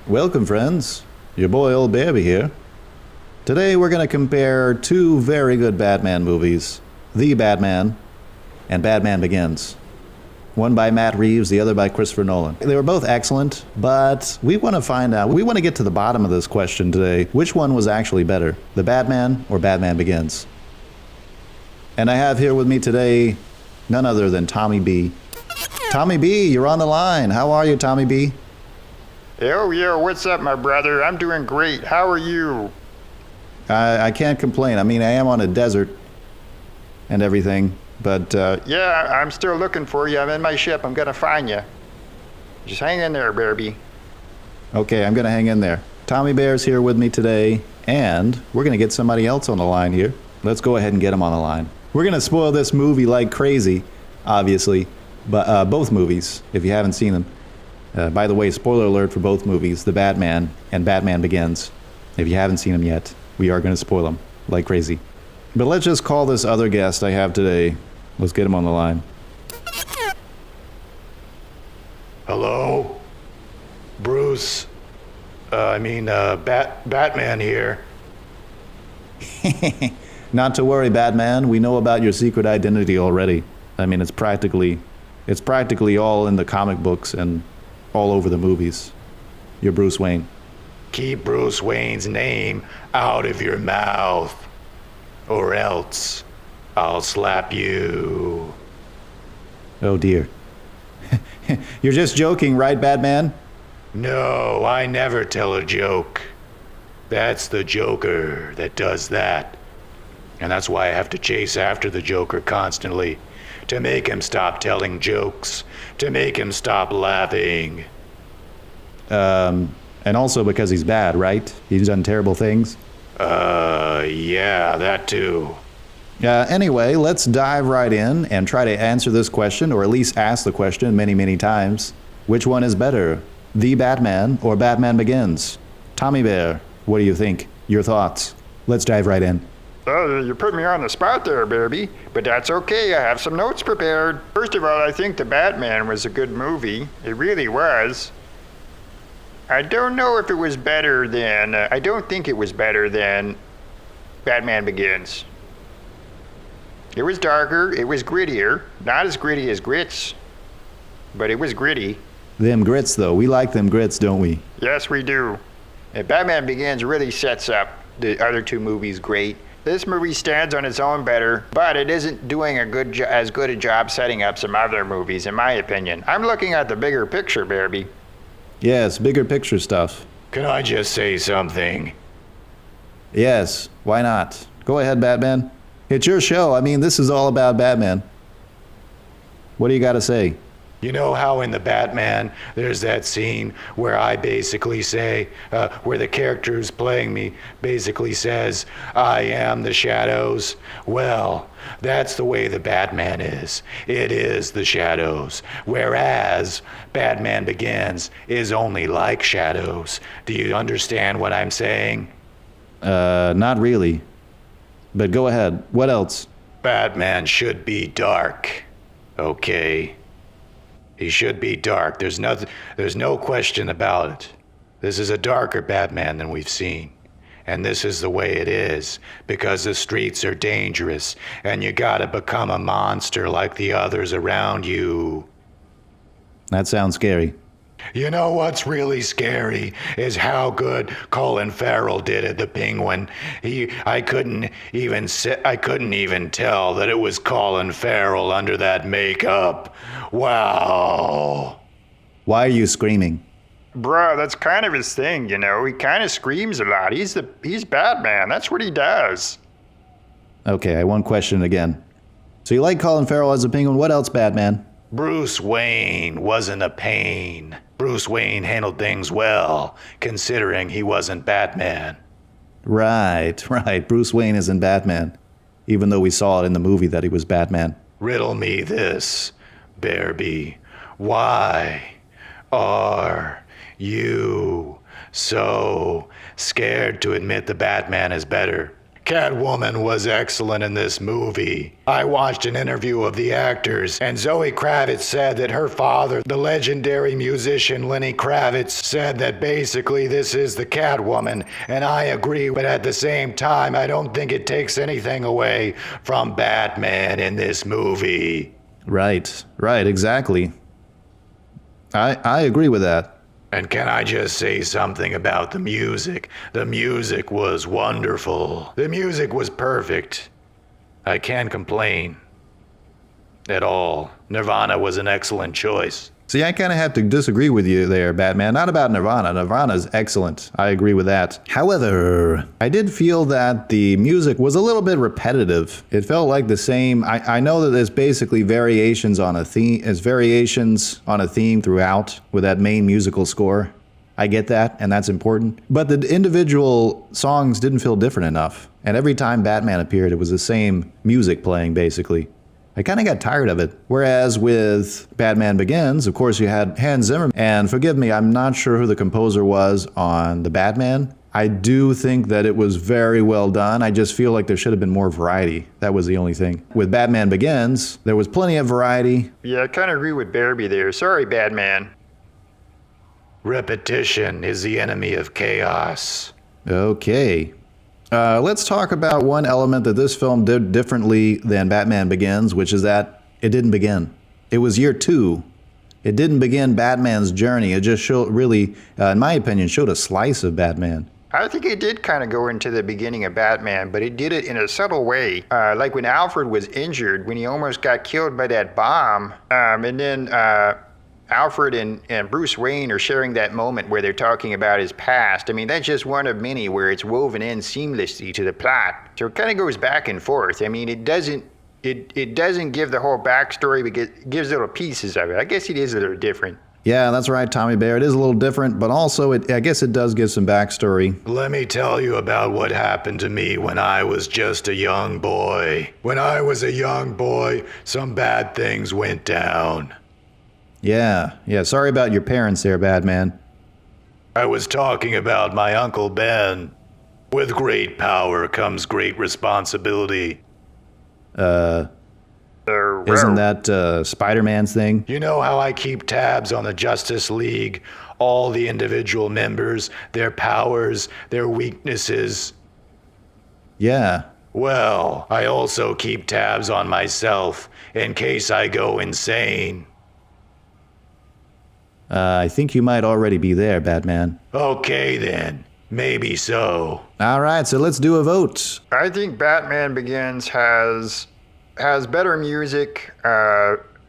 Welcome, friends. Your boy Old Bearby here. Today we're going to compare two very good Batman movies, The Batman and Batman Begins. One by Matt Reeves, the other by Christopher Nolan. They were both excellent, but we want to find out, we want to get to the bottom of this question today. Which one was actually better, The Batman or Batman Begins? And I have here with me today none other than Tommy B. Tommy B, you're on the line. How are you, Tommy B? Yo, what's up, my brother? I'm doing great. How are you? I can't complain. I mean, I am on a desert and everything, but... Yeah, I'm still looking for you. I'm in my ship. I'm gonna find you. Just hang in there, Bearby. Okay, I'm gonna hang in there. Tommy Bear's here with me today, and we're gonna get somebody else on the line here. Let's go ahead and get him on the line. We're gonna spoil this movie like crazy, obviously, but both movies, if you haven't seen them. By the way, spoiler alert for both movies, The Batman and Batman Begins. If you haven't seen them yet, we are going to spoil them like crazy. But let's just call this other guest I have today. Let's get him on the line. Hello? Bruce. Batman here. Not to worry, Batman. We know about your secret identity already. I mean, it's practically all in the comic books and all over the movies. You're Bruce Wayne. Keep Bruce Wayne's name out of your mouth, or else I'll slap you. Oh dear. You're just joking, right, Batman? No, I never tell a joke. That's the Joker that does that. And that's why I have to chase after the Joker constantly. To make him stop telling jokes. To make him stop laughing. And also because he's bad, right? He's done terrible things? Yeah, that too. Anyway, let's dive right in and try to answer this question, or at least ask the question many, many times. Which one is better, The Batman or Batman Begins? Tommy Bear, what do you think? Your thoughts? Let's dive right in. You put me on the spot there, Bearby, but that's okay. I have some notes prepared. First of all, I think The Batman was a good movie. It really was. I don't know if it was better than, I don't think it was better than Batman Begins. It was darker, it was grittier. Not as gritty as Grits, but it was gritty. Them grits, though. We like them grits, don't we? Yes, we do. And Batman Begins really sets up the other two movies great. This movie stands on its own better, but it isn't doing as good a job setting up some other movies, in my opinion. I'm looking at the bigger picture, Bearby. Yes, bigger picture stuff. Can I just say something? Yes, why not? Go ahead, Batman. It's your show. I mean, this is all about Batman. What do you got to say? You know how in The Batman, there's that scene where I basically say, where the character who's playing me basically says, I am the shadows? Well, that's the way the Batman is. It is the shadows. Whereas Batman Begins is only like shadows. Do you understand what I'm saying? Not really. But go ahead. What else? Batman should be dark. Okay? He should be dark. There's no question about it. This is a darker Batman than we've seen. And this is the way it is, because the streets are dangerous, and you gotta become a monster like the others around you. That sounds scary. You know what's really scary is how good Colin Farrell did at the Penguin. I couldn't even tell that it was Colin Farrell under that makeup. Wow. Why are you screaming? Bruh, that's kind of his thing, you know. He kind of screams a lot. He's Batman. That's what he does. Okay, I want question again. So you like Colin Farrell as a Penguin. What else, Batman? Bruce Wayne wasn't a pain. Bruce Wayne handled things well, considering he wasn't Batman. Right. Bruce Wayne isn't Batman, even though we saw it in the movie that he was Batman. Riddle me this, Bearby. Why are you so scared to admit the Batman is better? Catwoman was excellent in this movie. I watched an interview of the actors, and Zoe Kravitz said that her father, the legendary musician Lenny Kravitz, said that basically this is the Catwoman, and I agree, but at the same time, I don't think it takes anything away from Batman in this movie. Right, exactly. I agree with that. And can I just say something about the music? The music was wonderful. The music was perfect. I can't complain at all. Nirvana was an excellent choice. See, I kind of have to disagree with you there, Batman. Not about Nirvana. Nirvana's excellent. I agree with that. However, I did feel that the music was a little bit repetitive. It felt like the same. I know that there's basically variations on a theme. There's variations on a theme throughout with that main musical score. I get that, and that's important. But the individual songs didn't feel different enough. And every time Batman appeared, it was the same music playing, basically. I kind of got tired of it. Whereas with Batman Begins, of course, you had Hans Zimmer. And forgive me, I'm not sure who the composer was on the Batman. I do think that it was very well done. I just feel like there should have been more variety. That was the only thing. With Batman Begins, there was plenty of variety. Yeah, I kind of agree with Bearby there. Sorry, Batman. Repetition is the enemy of chaos. Okay. Let's talk about one element that this film did differently than Batman Begins, which is that it didn't begin. It was year 2. It didn't begin Batman's journey. It just showed, really, in my opinion, showed a slice of Batman. I think it did kind of go into the beginning of Batman, but it did it in a subtle way. Like when Alfred was injured, when he almost got killed by that bomb, and then Alfred and Bruce Wayne are sharing that moment where they're talking about his past. I mean, that's just one of many where it's woven in seamlessly to the plot. So it kind of goes back and forth. I mean, it doesn't give the whole backstory, but it gives little pieces of it. I guess it is a little different. Yeah, that's right, Tommy Bear. It is a little different, but also I guess it does give some backstory. Let me tell you about what happened to me when I was just a young boy. When I was a young boy, some bad things went down. Yeah, sorry about your parents there, Batman. I was talking about my Uncle Ben. With great power comes great responsibility. Isn't that Spider-Man's thing? You know how I keep tabs on the Justice League, all the individual members, their powers, their weaknesses? Yeah. Well, I also keep tabs on myself in case I go insane. I think you might already be there, Batman. Okay then, maybe so. All right, so let's do a vote. I think Batman Begins has better music,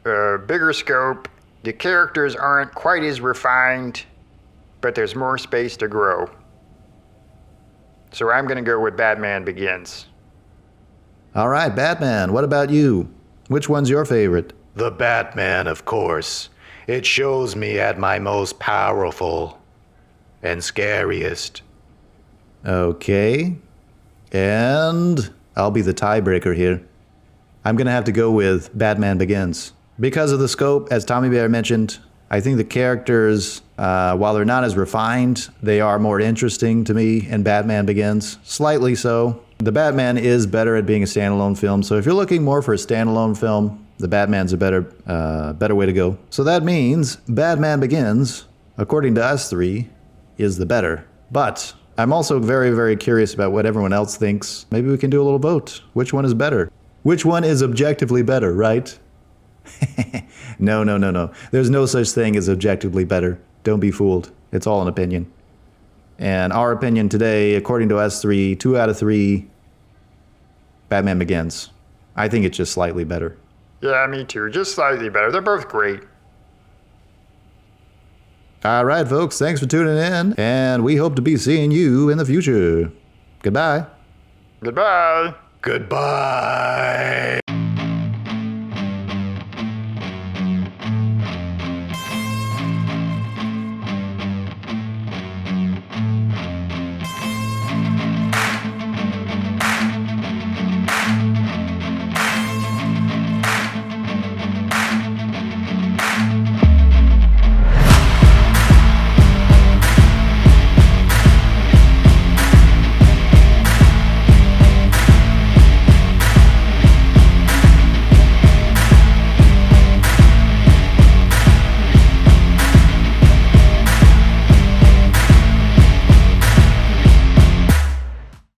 bigger scope. The characters aren't quite as refined, but there's more space to grow. So I'm going to go with Batman Begins. All right, Batman, what about you? Which one's your favorite? The Batman, of course. It shows me at my most powerful and scariest. Okay. And I'll be the tiebreaker here. I'm going to have to go with Batman Begins. Because of the scope, as Tommy Bear mentioned, I think the characters, while they're not as refined, they are more interesting to me in Batman Begins. Slightly so. The Batman is better at being a standalone film, so if you're looking more for a standalone film, the Batman's a better way to go. So that means Batman Begins, according to us three, is the better. But I'm also very, very curious about what everyone else thinks. Maybe we can do a little vote. Which one is better? Which one is objectively better, right? No. There's no such thing as objectively better. Don't be fooled. It's all an opinion. And our opinion today, according to us three, 2 out of 3, Batman Begins. I think it's just slightly better. Yeah, me too. Just slightly better. They're both great. All right, folks. Thanks for tuning in. And we hope to be seeing you in the future. Goodbye. Goodbye. Goodbye.